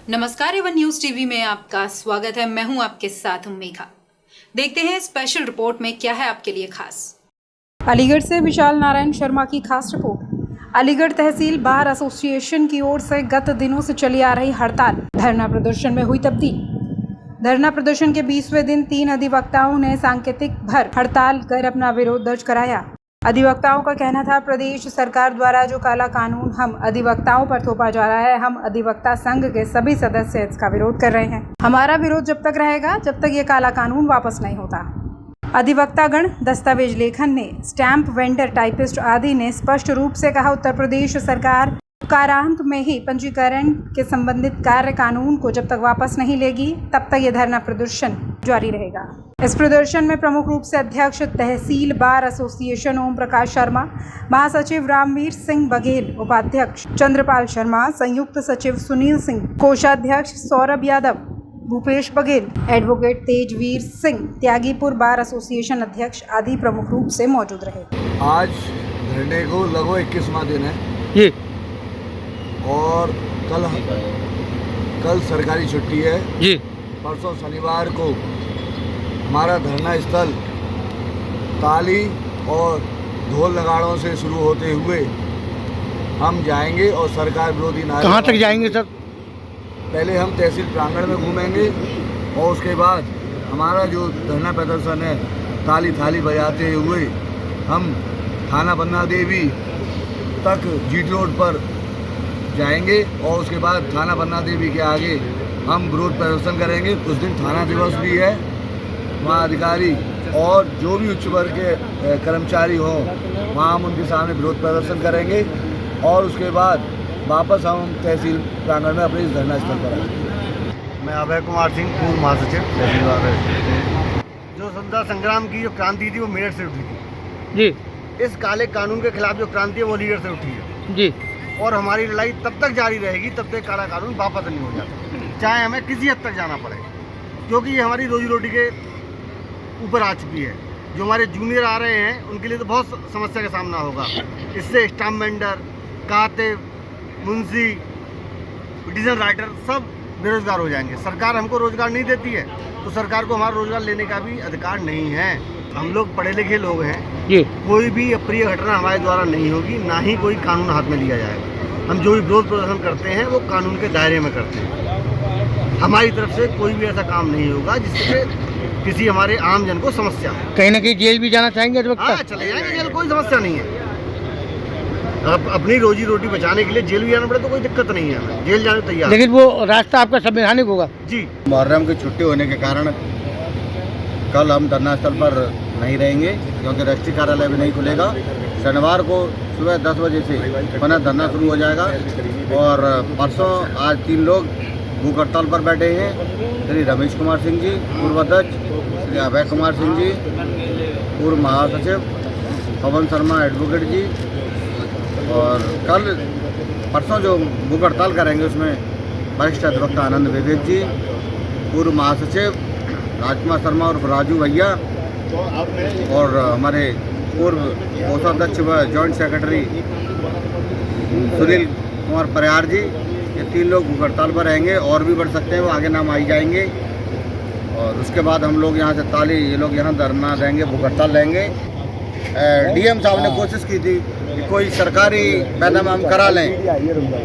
नमस्कार, Avon news TV में आपका स्वागत है। मैं हूं आपके साथ मेघा। देखते हैं स्पेशल रिपोर्ट में क्या है आपके लिए खास। अलीगढ़ से विशाल नारायण शर्मा की खास रिपोर्ट। अलीगढ़ तहसील बार एसोसिएशन की ओर से गत दिनों से चली आ रही हड़ताल धरना प्रदर्शन में हुई तब्दील। धरना प्रदर्शन के 20वें दिन 3 अधिवक्ताओं ने सांकेतिक भर हड़ताल कर अपना विरोध दर्ज कराया। अधिवक्ताओं का कहना था, प्रदेश सरकार द्वारा जो काला कानून हम अधिवक्ताओं पर थोपा जा रहा है, हम अधिवक्ता संघ के सभी सदस्य इसका विरोध कर रहे हैं। हमारा विरोध जब तक रहेगा जब तक ये काला कानून वापस नहीं होता। अधिवक्तागण, दस्तावेज लेखन ने, स्टैंप वेंडर, टाइपिस्ट आदि ने स्पष्ट रूप से कहा, उत्तर प्रदेश सरकार कारांत में ही पंजीकरण के संबंधित कार्य कानून को जब तक वापस नहीं लेगी तब तक ये धरना प्रदर्शन जारी रहेगा। इस प्रदर्शन में प्रमुख रूप से अध्यक्ष तहसील बार एसोसिएशन ओम प्रकाश शर्मा, महासचिव रामवीर सिंह बघेल, उपाध्यक्ष चंद्रपाल शर्मा, संयुक्त सचिव सुनील सिंह, कोषाध्यक्ष Saurabh Yadav, Bhupesh Baghel, advocate Tejveer Singh, Tyagipur bar association अध्यक्ष आदि प्रमुख रूप से मौजूद रहे। आज धरने को लगभग 21वां दिन है जी। और कल सरकारी छुट्टी है जी। परसों शनिवार को हमारा धरना स्थल ताली और ढोल नगाड़ों से शुरू होते हुए हम जाएंगे और सरकार विरोधी नारे। कहाँ तक जाएंगे सर? पहले हम तहसील प्रांगण में घूमेंगे और उसके बाद हमारा जो धरना प्रदर्शन है ताली थाली बजाते हुए हम थाना बन्ना देवी तक जीटी रोड पर जाएंगे और उसके बाद थाना बन्ना देवी के आगे हम विरोध प्रदर्शन करेंगे। उस दिन थाना दिवस भी है, वहाँ अधिकारी और जो भी उच्च वर्ग के कर्मचारी हों वहाँ हम उनके सामने विरोध प्रदर्शन करेंगे और उसके बाद वापस हम तहसील प्रांगण में अपने इस धरना स्थल पर आएंगे। मैं अभय कुमार सिंह, पूर्व महासचिव तहसील बार। जो स्वतंत्रता संग्राम की जो क्रांति थी वो मेरठ से उठी थी जी। इस काले कानून के खिलाफ जो क्रांति है वो अलीगढ़ से उठी है जी। और हमारी लड़ाई तब तक जारी रहेगी तब तक काला कानून वापस नहीं हो जाता, चाहे हमें किसी हद तक जाना पड़े, क्योंकि ये हमारी रोजी रोटी के ऊपर आ चुकी है। जो हमारे जूनियर आ रहे हैं उनके लिए तो बहुत समस्या का सामना होगा। इससे स्टाम्प वेंडर, कातिब, मुंशी, पिटीशन राइटर सब बेरोजगार हो जाएंगे। सरकार हमको रोजगार नहीं देती है तो सरकार को हमारा रोजगार लेने का भी अधिकार नहीं है। हम लोग पढ़े लिखे लोग हैं जी। कोई भी अप्रिय घटना हमारे द्वारा नहीं होगी, ना ही कोई कानून हाथ में लिया जाएगा। हम जो भी विरोध प्रदर्शन करते हैं वो कानून के दायरे में करते हैं। हमारी तरफ से कोई भी ऐसा काम नहीं होगा जिससे किसी हमारे आम जन को समस्या हो। कहीं ना कहीं जेल भी जाना चाहेंगे? हाँ, चले जाएंगे जेल, कोई समस्या नहीं है। अब अपनी रोजी रोटी बचाने के लिए जेल भी जाना पड़े तो कोई दिक्कत नहीं है, हमें जेल जाने तैयार। लेकिन वो रास्ता आपका संवैधानिक होगा जी। मुहर्रम की छुट्टी होने के कारण कल हम धरना स्थल पर नहीं रहेंगे क्योंकि राष्ट्रीय कार्यालय भी नहीं खुलेगा। शनिवार को सुबह 10 बजे से पुनः धरना शुरू हो जाएगा और परसों आज 3 लोग भूख हड़ताल पर बैठे हैं। श्री रमेश कुमार सिंह जी पूर्व अध्यक्ष, श्री अभय कुमार सिंह जी पूर्व महासचिव, पवन शर्मा एडवोकेट जी। और परसों जो भूख हड़ताल करेंगे उसमें वरिष्ठ अधिवक्ता आनंद विवेक जी, पूर्व महासचिव राजकुमार शर्मा और राजू भैया और हमारे पूर्व कोषाध्यक्ष व जॉइंट सेक्रेटरी सुनील कुमार परिहार जी। ये 3 लोग भूख हड़ताल पर रहेंगे और भी बढ़ सकते हैं, वो आगे नाम आई जाएंगे। और उसके बाद हम लोग यहाँ से ताली, ये लोग यहाँ धरना देंगे, भूख हड़ताल रहेंगे। डीएम साहब ने कोशिश की थी कि कोई सरकारी पैनामा हम करा लें।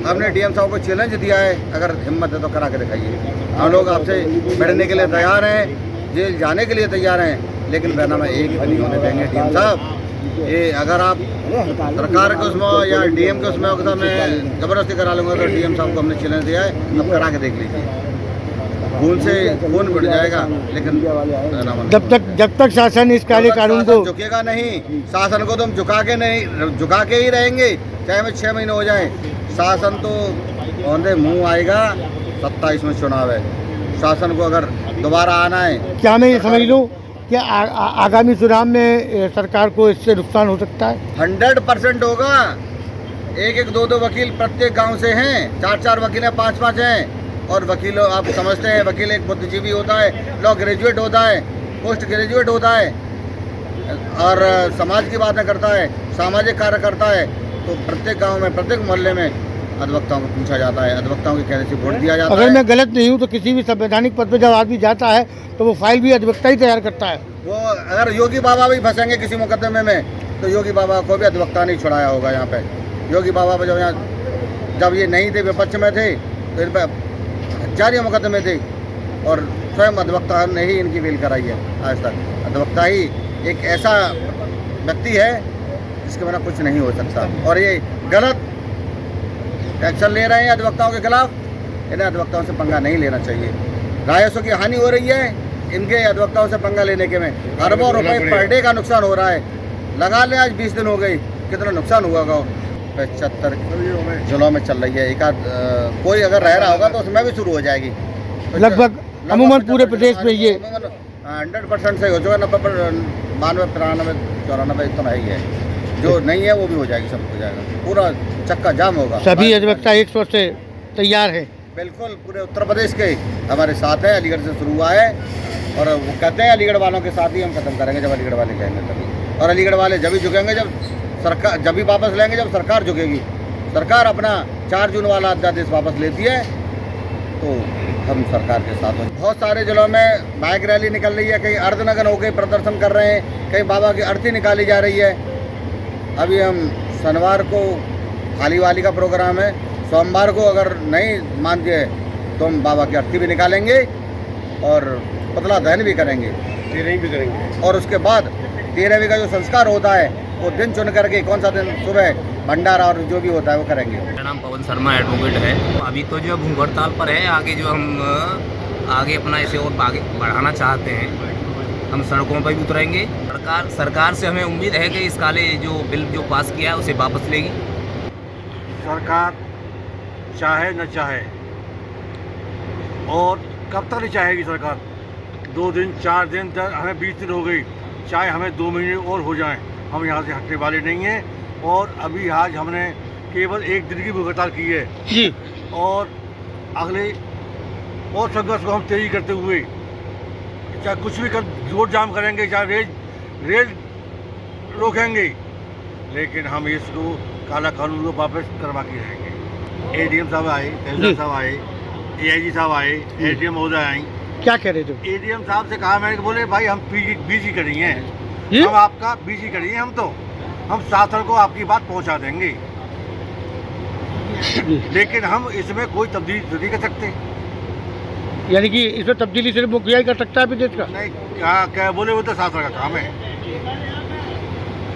हमने डीएम साहब को चैलेंज दिया है, अगर हिम्मत है तो करा के दिखाइए। हम लोग आपसे बैठने के लिए तैयार हैं, जेल जाने के लिए तैयार हैं, लेकिन पैनामा एक भी नहीं होने देंगे डीएम साहब। ये अगर आप सरकार के उसमें या डीएम के उसमें अगर मैं ज़बरदस्ती करा लूँगा तो डीएम साहब को हमने चैलेंज दिया है, अब करा के देख लीजिए। खून से खून बढ़ जाएगा लेकिन जब तक शासन इस काले कानून को झुकेगा नहीं, शासन को तो हम झुका के ही रहेंगे, चाहे हमें 6 महीने हो जाए। शासन तो औंधे मुंह आएगा। 27 में चुनाव है, शासन को अगर दोबारा आना है। क्या मैं ये समझ लूँ कि आगामी चुनाव में सरकार को इससे नुकसान हो सकता है? 100% होगा। 1-1, 2-2 वकील प्रत्येक गांव से हैं, 4-4 वकील हैं, 5-5 हैं। और वकीलों, आप समझते हैं वकील एक बुद्धिजीवी होता है, लॉ ग्रेजुएट होता है, पोस्ट ग्रेजुएट होता है और समाज की बातें करता है, सामाजिक कार्य करता है। तो प्रत्येक गांव में, प्रत्येक मोहल्ले में अधिवक्ताओं को पूछा जाता है, अधिवक्ताओं के कहने से वोट दिया जाता अगर है। मैं गलत नहीं हूँ तो किसी भी संवैधानिक पद पर जब आदमी जाता है तो वो फाइल भी अधिवक्ता ही तैयार करता है। वो अगर योगी बाबा भी फंसेंगे किसी मुकदमे में तो योगी बाबा को भी अधिवक्ता नहीं छुड़ाया होगा। यहाँ पे योगी बाबा पे जब ये नहीं थे, विपक्ष में थे, तो इन पर हजारों मुकदमे थे और स्वयं अधिवक्ता ने ही इनकी बेल कराई है। आज तक अधिवक्ता ही एक ऐसा व्यक्ति है जिसके बिना कुछ नहीं हो सकता और ये गलत एक्शन ले रहे हैं अधिवक्ताओं के खिलाफ। इन्हें अधिवक्ताओं से पंगा नहीं लेना चाहिए। राजस्व की हानि हो रही है इनके अधिवक्ताओं से पंगा लेने के में। अरबों रुपए पर डे का नुकसान हो रहा है। लगा लें आज 20 दिन हो गई, कितना नुकसान हुआ होगा। 75 जिलों में चल रही है। एक आध कोई अगर रह रहा होगा तो उसमें भी शुरू हो जाएगी। लगभग अमूमन पूरे प्रदेश में ये 100% सही हो चुका। 90, 92, 93, 94 इतना ही है। जो नहीं है वो भी हो जाएगी, सब हो जाएगा, पूरा चक्का जाम होगा। सभी अधिवक्ता 100 से तैयार है। बिल्कुल पूरे उत्तर प्रदेश के हमारे साथ है। अलीगढ़ से शुरू हुआ है और वो कहते हैं अलीगढ़ वालों के साथ ही हम खत्म करेंगे। जब अलीगढ़ वाले कहेंगे तभी, और अलीगढ़ वाले जब भी झुकेंगे जब सरकार, जब भी वापस लेंगे जब सरकार झुकेगी। सरकार अपना 4 जून वाला अध्यादेश वापस लेती है तो हम सरकार के साथ हैं। बहुत सारे जिलों में बाइक रैली निकल रही है, कहीं अर्धनग्न होकर प्रदर्शन कर रहे हैं, कहीं बाबा की अर्थी निकाली जा रही है। अभी हम शनिवार को थाली वाली का प्रोग्राम है, सोमवार को अगर नहीं मानते तो हम बाबा की अर्थी भी निकालेंगे और पुतला दहन भी करेंगे, 13वीं भी करेंगे। और उसके बाद 13वीं का जो संस्कार होता है वो दिन चुन करके कौन सा दिन सुबह भंडारा और जो भी होता है वो करेंगे। मेरा नाम पवन शर्मा एडवोकेट है। अभी तो जो भूख हड़ताल पर है, आगे जो हम आगे अपना इसे और आगे बढ़ाना चाहते हैं, हम सड़कों पर भी उतरेंगे। सरकार से हमें उम्मीद है कि इस काले जो बिल जो पास किया है उसे वापस लेगी। सरकार चाहे न चाहे और कब तक नहीं चाहेगी सरकार। 2 दिन 4 दिन तक, हमें 20 दिन हो गई, चाहे हमें 2 महीने और हो जाएं, हम यहाँ से हटने वाले नहीं हैं। और अभी आज हमने केवल 1 दिन की भूख हड़ताल की है जी, और अगले और संघर्ष को हम तेजी करते हुए चाहे कुछ भी कर, रोड जाम करेंगे, चाहे रेल रोकेंगे, लेकिन हम इसको काला कानून को वापस करवा के रहेंगे। एडीएम साहब आए, तहसीलदार साहब आए, एआईजी साहब आए, एडीएम महोदय आई। क्या कह रहे थे? एडीएम साहब से कहा मैंने, बोले भाई हम बीजी करेंगे, हम आपका बीजी करेंगे, हम शासन को आपकी बात पहुंचा देंगे, लेकिन हम इसमें कोई तब्दीली नहीं कर सकते। यानी कि इसमें तब्दीली सिर्फ मुखिया ही कर सकता है विदेश का? नहीं, क्या बोले, वो तो शासन का काम है।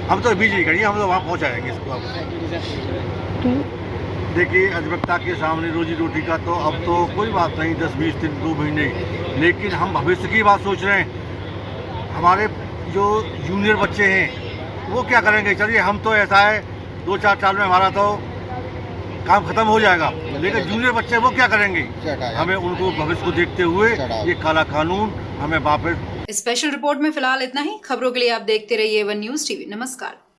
हम तो बीजी करेंगे, हम तो वहाँ पहुँचाएंगे इसको। आप देखिए, अधिवक्ता के सामने रोजी रोटी का तो अब तो कोई बात नहीं, 10-20 दिन 2 महीने, लेकिन हम भविष्य की बात सोच रहे हैं। हमारे जो जूनियर बच्चे हैं वो क्या करेंगे? चलिए, हम तो ऐसा है 2-4 साल में हमारा तो काम खत्म हो जाएगा, लेकिन जूनियर बच्चे वो क्या करेंगे? हमें उनको भविष्य को देखते हुए ये काला कानून हमें वापस। स्पेशल रिपोर्ट में फिलहाल इतना ही। खबरों के लिए आप देखते रहिए वन न्यूज़ टीवी। नमस्कार।